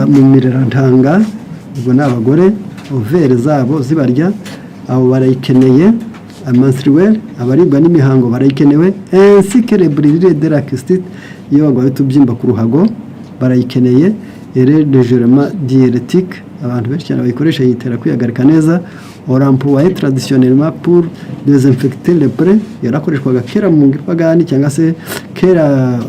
mu mirerantanga ubwo ni abagore overe zabo zibarya abo barayikeneye menstruel abaribwa n'imihango barayikenewe ainsi que les brûlures de la cystite iyo bagwaye tubyimba ku ruhago barayikeneye et légèrement diurétique abantu benshi cyane bayikoresha yitera kwihagarika neza orampuwaye traditionnellement pour désinfecter les plaies yarakoreshwaga kera mu ngirwagani cyangwa se kera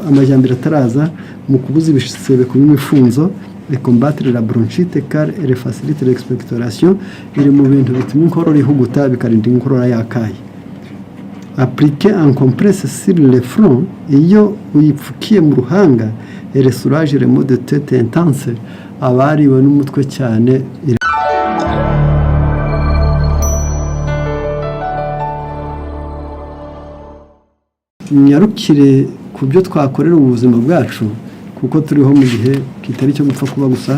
amajyambere ataraza mu kubuza ibisebe kuba imifunzo et combattre la bronchite car elle facilite l'expectoration iri mu bintu bituma inkorora ihuguta bikarinda inkorora yakaye appliquer en compresse sur le front iyo uyipfukiye mu ruhanga elle soulage les maux de tête intense abariwe n'umutwe cyane nyarukire ku byo twakorera ubuzima bwacu kuko turiho mu gihe kitari cyo gupfa kuba gusa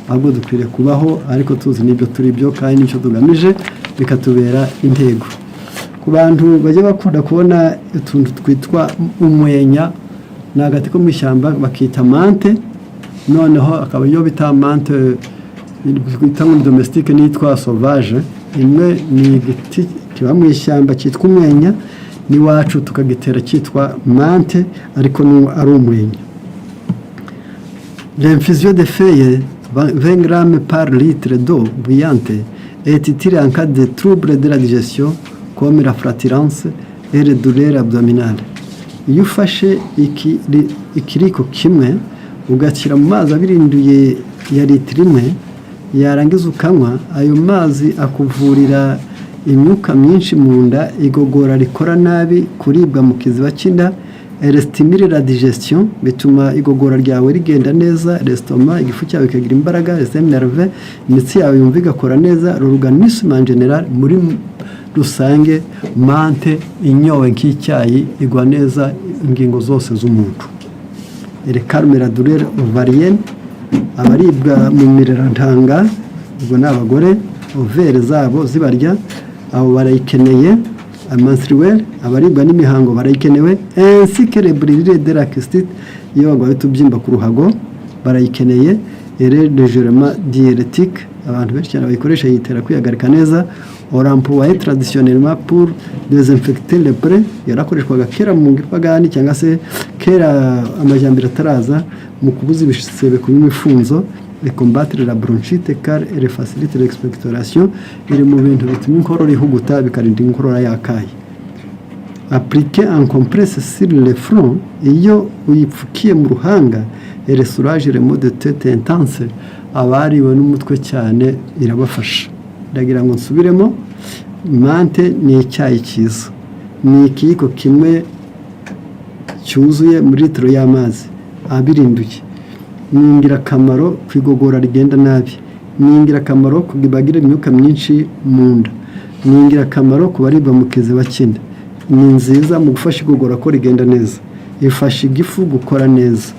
ahubwo dukwiriye kubaho ariko tuzi n'ibyo turi byo kandi n'icyo tugamije bikatubera intego ku bantu bajya bakunda kubona utuntu twitwa umwenya ni agati ko mu ishyamba bakita mante noneho akaba iyo bita mante twita ngo domestique n'itwa sauvage imwe ni igiti kiba mu ishyamba cyitwa umwenya n'iwacu tukagitera cyitwa mante ariko ari umwenya. L'infusion de feuilles 20 grammes par litre d'eau bouillante est utile en cas de troubles de la digestion comme la flatulence et les douleurs abdominales. Iyo ufashe ikiriko kimwe ugashyira mu mazi abirinduye ya litiro imwe yarangiza ukanywa ayo mazi akuvurira imyuka myinshi mu nda igogora rikora nabi kuribwa mu kiziba cy'inda stimule la digestion bituma igogora ryawe rigenda neza l'estomac igifu cyawe kikagira imbaraga les nerves imitsi yawe yumva igakora neza l'organisme en général muri rusange mante inyowe nk'icyayi igwa neza ingingo zose z'umuntu elle calme la douleur ovarienne abaribwa mu mirerantanga ubwo ni abagore overe zabo zibarya abo barayikeneye menstruel abaribwa n'imihango barayikenewe ainsi que les brûlures de la cystite iyo bagwaye tubyimba ku ruhago barayikeneye et légèrement diurétique abantu benshi cyane bayikoresha yitera kwihagarika neza orampuwaye traditionnellement pour désinfecter les plaies yarakoreshwaga kera mu ngirwagani cyangwa se kera amajyambere ataraza mu kubuza ibisebe kuba imifunzo et combattre la bronchite car elle facilite l'expectoration iri mu bintu bituma inkorora ihuguta bikarinda inkorora yakaye appliquer en compresse sur le front iyo uyipfukiye mu ruhanga elle soulage les maux de tête intense abariwe n'umutwe cyane irabafasha ndagira ngo nsubiremo mante ni icyayi cyiza ni ikiyiko kimwe cyuzuye muri litiro y'amazi abirinduye ni ingirakamaro ku igogora rigenda nabi ni ingirakamaro ku bagira imyuka myinshi mu nda ni ingirakamaro ku baribwa mu kiziba cy'inda ni nziza mu gufasha igogora ko rigenda neza ifasha igifu gukora neza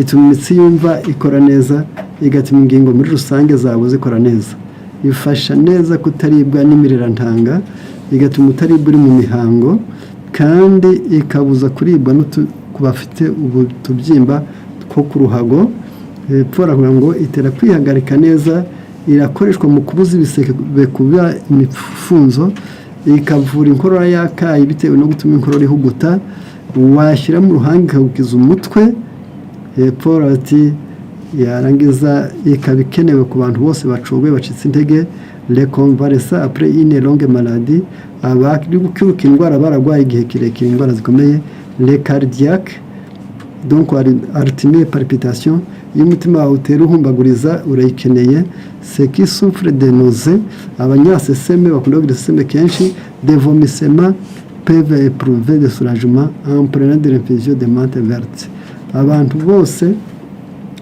ituma imitsi yumva ikora neza igatuma ingingo muri rusange zawe zikora neza ifasha neza kutaribwa n'imirerantanga igatuma utaribwa uri mu mihango kandi ikabuza kuribwa ku bafite utubyimba two ku ruhago kugira ngo itera kwihagarika neza irakoreshwa mu kubuza ibisebe kuba imifunzo ikavura inkorora yakaye bitewe no gutuma inkorora ihuguta washyira mu ruhanga ikagukiza umutwe Paul ati yarangiza ikaba ikenewe ku bantu bose bacogoye bacitse intege les convalescents après une longue maladie abari gukiruka indwara baragwaye igihe kirekire indwara zikomeye les cardiaques donc arythmie palpitation iyo umutima wawe utera uhumbaguriza urayikeneye ceux qui souffrent de nausées abanyaseseme bakunda kugira iseseme kenshi des vomissements peuvent éprouver des soulagements en prenant de l'infusion de menthe verte abantu bose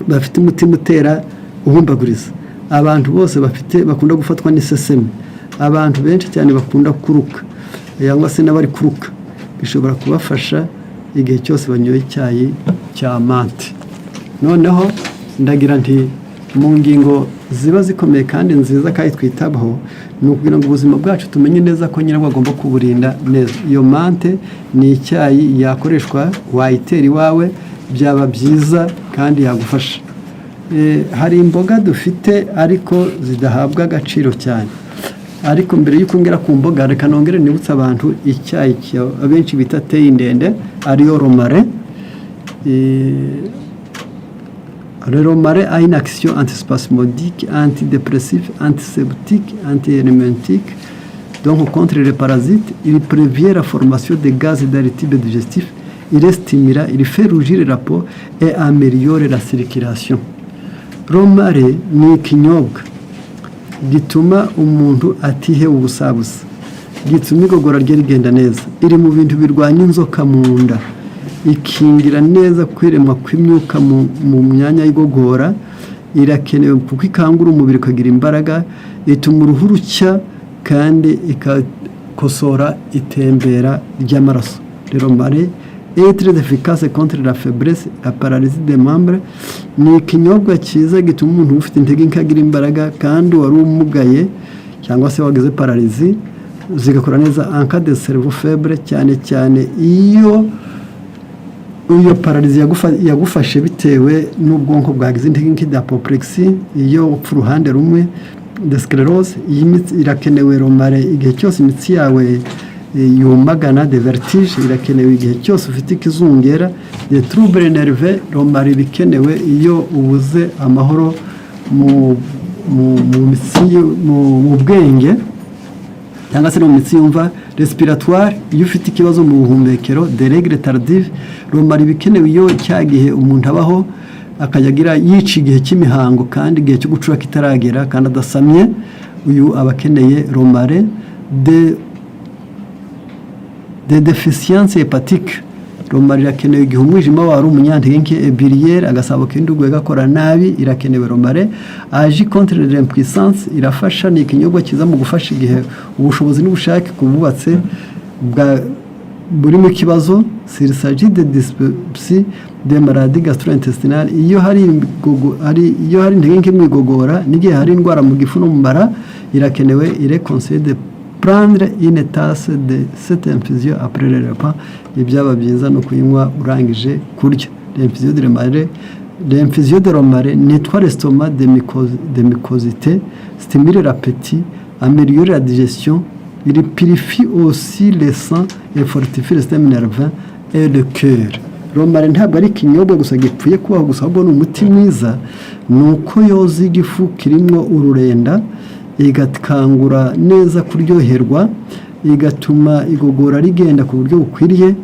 bafite umutima utera uhumbaguriza abantu bose bakunda gufatwa n'iseseme abantu benshi cyane bakunda kuruka cyangwa se n'abari kuruka bishobora kubafasha igihe cyose banyoye icyayi cya mante noneho ndagira nti mu ngingo ziba zikomeye kandi nziza kandi twitabaho ni ukugira ngo ubuzima bwacu tumenye neza ko nyirabwo agomba kuburinda neza iyo mante ni icyayi yakoreshwa wayitera iwawe byaba byiza kandi yagufasha hari imboga dufite ariko zidahabwa agaciro cyane, ariko mbere y'uko ngera ku mboga reka nongere nibutsa abantu icyayi abenshi bita teyi ndende ariyo romare. Le romarin a une action antispasmodique, antidépressive, antiseptique, antihémétique, donc contre les parasites. Il prévient la formation de gaz et d'additifs digestifs. Il stimule, il fait rougir la peau et améliore la circulation. Romarin ni ikinyobwa gituma umuntu atihe ubusabusa, gituma igogora rye rigenda neza, iri mu bintu birwanya inzoka mu nda, ikingira neza kwiremwa kw'imyuka mu myanya y'igogora, irakenewe kuko ikangura umubiri ukagira imbaraga, ituma uruhu rucya kandi ikakosora itembera ry'amaraso. Rero mare est très efficace contre la faiblesse, la paralysie des membres. Ni ikinyobwa cyiza gituma umuntu ufite intege nke agira imbaraga, kandi wari umugaye cyangwa se wagize paralysie zigakora neza en cas de cerveau faible, cyane cyane iyo paralysie yagufashe bitewe n'ubwonko bwagize intege nke d'apoplexie, iyo upfa uruhande rumwe de sclerose. Iyi mitsi irakenewe romare igihe cyose imitsi yawe yumagana, de vertige irakenewe igihe cyose ufite ikizungera, de trouble nerve romare bikenewe iyo ubuze amahoro mu mitsi mu bwenge cyangwa se no mu mitsi yumva respiratoire, iyo ufite ikibazo mu buhumekero, de règle tardive romare bikenewe iyo cyagihe umuntu abaho akayagira yica igihe cy'imihango kandi igihe cyo gucura kitaragera kandi adasamye, uyu abakeneye romare. De déficience hépatique romare irakenewe igihe umwijima wari umunyantege nke biliaire, agasabo k'indugu gakora nabi, irakenewe romare. Agi contre l'impuissance, irafasha, ni ikinyobwa cyiza mu gufasha igihe ubushobozi n'ubushake kububatse burimo ikibazo. S'il s'agit de dyspepsie, de maladie gastro-intestinale, iyo hari intege nke mu igogora n'igihe hari indwara mu gifu no mu mara, irakenewe. Il est conseillé de prendre une tasse de cette infusion après le repas. Ibyaba byiza no kuyinywa urangije kurya. L'infusion de romare nettoie l'estomac de mucosité, stimule l'appétit, améliore la digestion. Il purifie aussi le sang et fortifie le système nerveux et le cœur. Romare ntabwo ari ikinyobwa gusa gipfuye kubaho gusa, ahubwo ni umuti mwiza, ni uko yoza igifu kirimo ururenda, igakangura neza kuryoherwa, igatuma igogora rigenda ku buryo bukwiriye,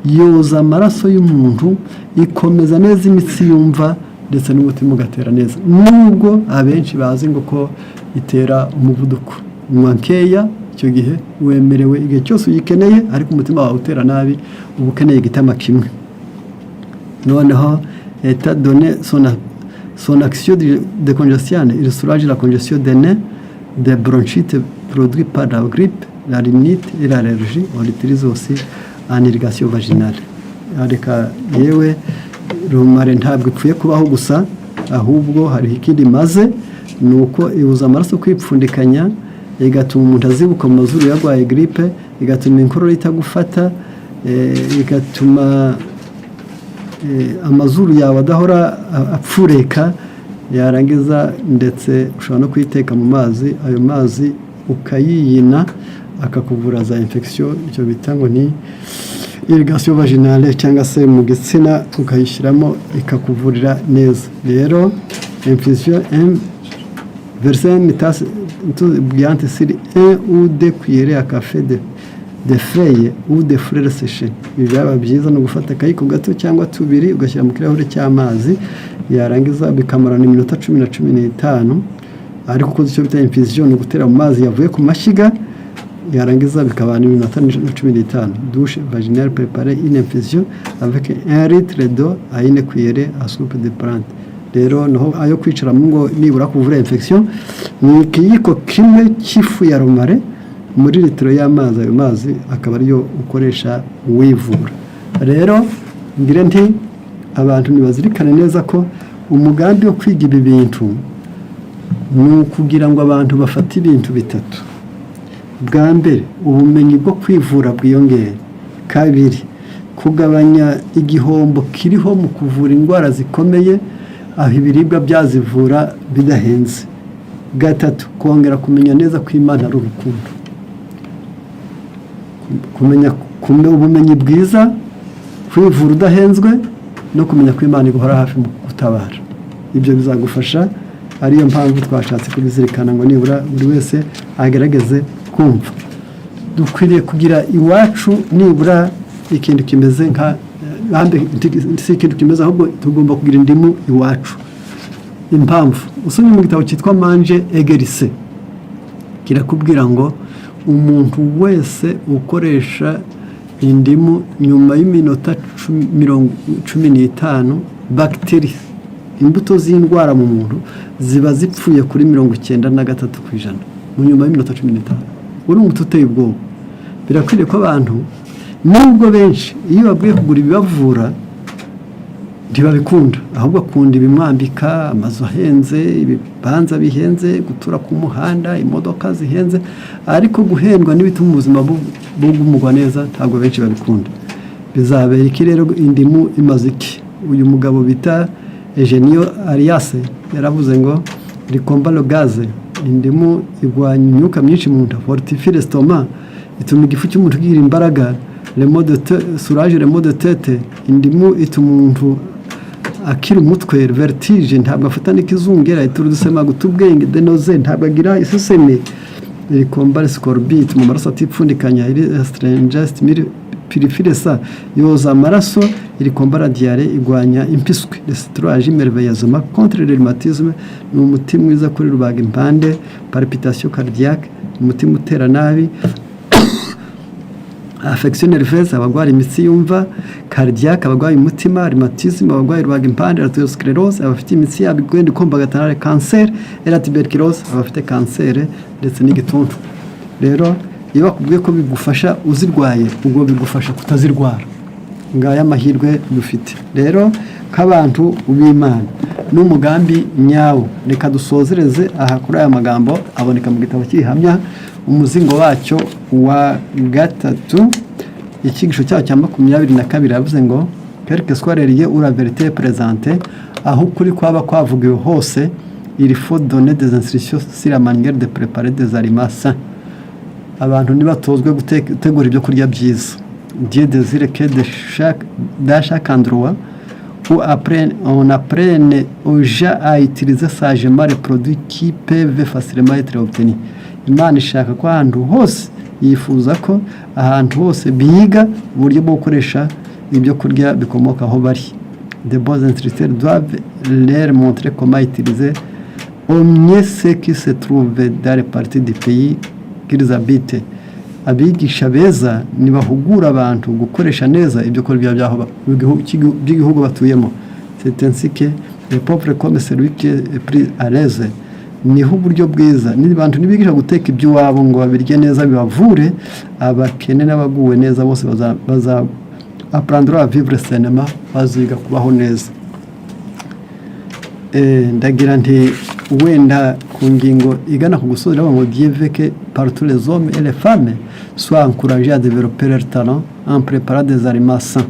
yoza amaraso y'umuntu, ikomeza neza imitsi yumva ndetse n'umutima ugatera neza. Nubwo abenshi bazi ngo ko itera umuvuduko, nywa nkeya, icyo gihe wemerewe igihe cyose uyikeneye, ariko umutima wawe utera nabi uba ukeneye igitama kimwe. Noneho état donné son action de congestion, il soulage la congestion des nez, des bronchites produites par la grippe, la rhinite et l'allergie. On l'utilise aussi en irrigation vaginale. Areka yewe romare ntabwo ipfuye kubaho gusa, ahubwo hari ikindi maze, nuko ibuza amaraso kwipfundikanya, igatuma umuntu azibuka mu mazuru yarwaye grippe, igatuma inkorora itagufata, igatuma amazuru yawe adahora apfureka, yarangiza ndetse ushobora no kuyiteka mu mazi, ayo mazi ukayiyina akakuvura za infection, icyo bita ngo ni irrigation vaginale, cyangwa se mu gitsina ukayishyiramo ikakuvurira neza. Rero infusion verser une tasse bouillante sur 1 ou 2 cuillères à café de feuilles ou de fleurs séchées. Byaba byiza no gufata akayiko gato cyangwa tubiri ugashyira mu kirahure cy'amazi, yarangiza bikamarana iminota 10 na 15, ariko ukoze icyo bita infusion, no gutera mu mazi yavuye ku mashyiga, yarangiza bikabana iminota 15. Douche vaginale préparée, une infusion avec 1 litre d'eau à 1 cuillère à soupe de plante. Rero naho ayo kwicara mu ngo nibura kuvura infection, ni ikiyiko kimwe cy'ifu ya romare muri litiro y'amazi, ayo mazi akaba ariyo ukoresha wivura. Rero ngire nti abantu nibazirikane neza ko umugambi wo kwiga ibi bintu ni ukugira ngo abantu bafate ibintu bitatu. Bwa mbere, ubumenyi bwo kwivura bwiyongere. Kabiri, kugabanya igihombo kiriho mu kuvura indwara zikomeye aho ibiribwa byazivura bidahenze. Gatatu, kongera kumenya neza ko Imana ari urukundo, kumenya ubumenyi bwiza, kwivura udahenzwe, no kumenya ko Imana iguhora hafi mu gutabara. Ibyo bizagufasha, ariyo mpamvu twashatse kubizirikana ngo nibura buri wese agerageze kumva. Dukwiriye kugira iwacu nibura ikintu kimeze nka si ikintu kimeze, ahubwo tugomba kugira indimu iwacu. Impamvu usomye mu gitabo cyitwa Mange Egerise kirakubwira ngo umuntu wese ukoresha indimu nyuma y'iminota 15 bagiteri, imbuto z'indwara mu muntu ziba zipfuye kuri 93% mu nyuma y'iminota 15. uri umuti uteye ubwoba. Birakwiriye ko abantu nubwo benshi iyo babwiye kugura ibibavura ntibabikunda, ahubwo akunda ibimwambika, amazu ahenze, ibibanza bihenze, gutura ku muhanda, imodoka zihenze, ariko guhendwa n'ibituma ubuzima bugumugwa neza ntabwo benshi babikunda. Bizabera iki rero indimu imaze iki? Uyu mugabo bita Eugenio Arias yaravuze ngo rikomba le gaz, indimu igwanya imyuka myinshi mu nda, fortifie l'estomac, ituma igifu cy'umuntu kigira imbaraga, soulage le maux de tête, indimu ituma umuntu akira umutwe, vertige, ntabwo afata n'ikizungera, ituma gutubwenge, denoze, ntabwo agira iseseme, rikomba le scorbut, mu maraso atipfundikanya, astringent, purifie ça, yoza amaraso, rikomba la diarrhée, igwanya impiswi, le citrage merveilleusement contre le rhumatisme, ni umuti mwiza kuri rubaga impande, palpitation cardiaque, umutima utera nabi, affection nerveuse, abagwara imitsi yumva, cardiaque, abagwaye umutima, rhumatisme, abagwaye rubaga impande, arteriosclerose, abafite imitsi yabo igwenda ikombagatana, cancer, et tuberculose, abafite cancer ndetse n'igituntu. Rero iyo bakubwiye ko bigufasha uzirwaye, ubwo bigufasha kutazirwara. Ngaya amahirwe dufite. Rero k'abantu b'Imana n'umugambi nyawo, reka dusozereze aha kuri aya magambo aboneka mu gitabo cy'ihamya umuzingo wacyo wa 3, ikigisho cyawo cya 22 yavuze ngo quelque soit relié ou la vérité présentée, aho kuri kwaba kwavugiwe hose, il faut donner des instructions sur la manière de préparer des aliments sains. Abantu nibatozwe gutegura ibyo kurya byiza. Dieu désire que dans chaque endroit où on apprenne aux gens à utiliser sagement les produits qui peuvent facilement être obtenus. Imana ishaka ko ahantu hose, yifuza ko ahantu hose biga uburyo bwo gukoresha ibyo kurya bikomoka aho bari. De bons instructeurs doivent leur montrer comment utiliser au mieux ce qui se trouve dans les parties du pays qu'ils habitent. Abigisha beza nibahugura abantu gukoresha neza ibyo kurya by'igihugu batuyemo. C'est ainsi que le pauvre comme celui qui est pris à l'aise. Niho uburyo bwiza n'abantu nibigisha guteka iby'iwabo ngo babirye neza bibavure, abakene n'abaguwe neza bose baza apprendre à vivre sainement, baziga kubaho neza. Ndagira nti wenda ku ngingo igana ku gusozera ngo Dieu veut que par tous les hommes et les femmes soient encouragés à développer leur talent en préparant des aliments sains.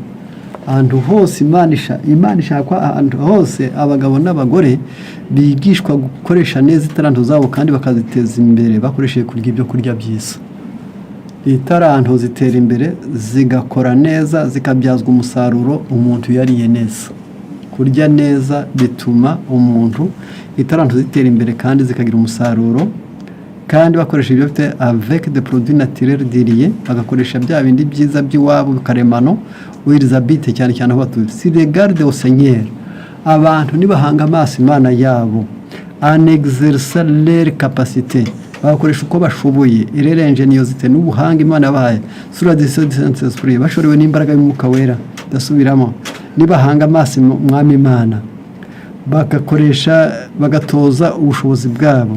Ahantu hose Imana ishaka ahantu hose abagabo n'abagore bigishwa gukoresha neza itaranto zabo kandi bakaziteza imbere bakoresheje kurya ibyo kurya byiza. Itaranto zitera imbere zigakora neza, zikabyazwa umusaruro umuntu yariye neza. Kurya neza bituma umuntu itaranto zitera imbere kandi zikagira umusaruro, kandi bakoresha ibyo bite avec des produits naturels diriye, bagakoresha bya bindi byiza by'iwabo karemano wirizabite cyane cyane aho batuye. Si regarde au Seigneur, abantu nibahanga amaso Imana yabo, en exercer leur capacité, bakoresha uko bashoboye, irere ingeniosité n'ubuhanga Imana yabahaye, sur la décision du Saint-Esprit, bashorewe n'imbaraga y'Umwuka Wera. Dasubiramo, nibahanga amaso Mwami Imana, bagakoresha bagatoza ubushobozi bwabo,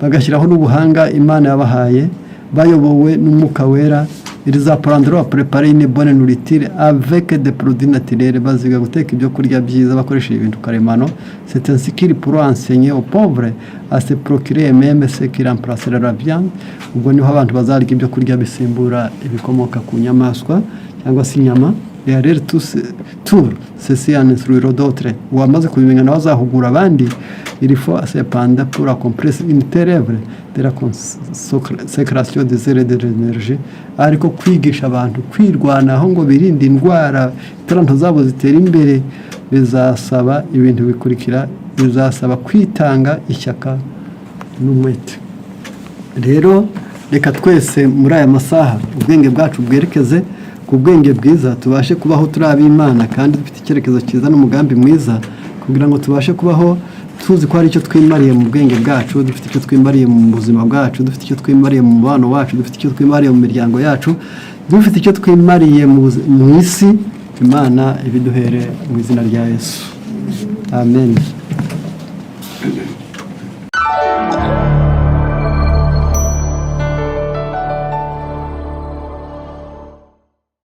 bagashyiraho n'ubuhanga Imana yabahaye, bayobowe n'Umwuka Wera, ils apprendront à préparer une bonne nourriture avec des produits naturels, baziga guteka ibyo kurya byiza bakoresha ibintu karemano. C'est ainsi qu'ils pourront enseigner aux pauvres à se procurer même ce qui remplacera la viande. Ubwo niho abantu bazarya ibyo kurya bisimbura ibikomoka ku nyamaswa cyangwa se inyama, et aller tout ceci en instruire d'autres uwamaze kubimenya nawe azahugura abandi il faut cependant pour accomplir une telle œuvre de la consécration des heures de l'énergie ariko kwigisha abantu kwirwanaho ngo birinde indwara itaranto zabo zitera imbere bizasaba ibintu bikurikira bizasaba kwitanga ishyaka n'umwete rero reka twese muri aya masaha ubwenge bwacu bwerekeze ku bwenge bwiza tubashe kubaho turi ab'Imana kandi dufite icyerekezo cyiza n'umugambi mwiza kugira ngo tubashe kubaho tuzi ko hari icyo twimariye mu bwenge bwacu dufite icyo twimariye mu buzima bwacu dufite icyo twimariye mu mubano wacu dufite icyo twimariye mu miryango yacu dufite icyo twimariye mu isi Imana ibiduhere mu izina rya Yesu amen.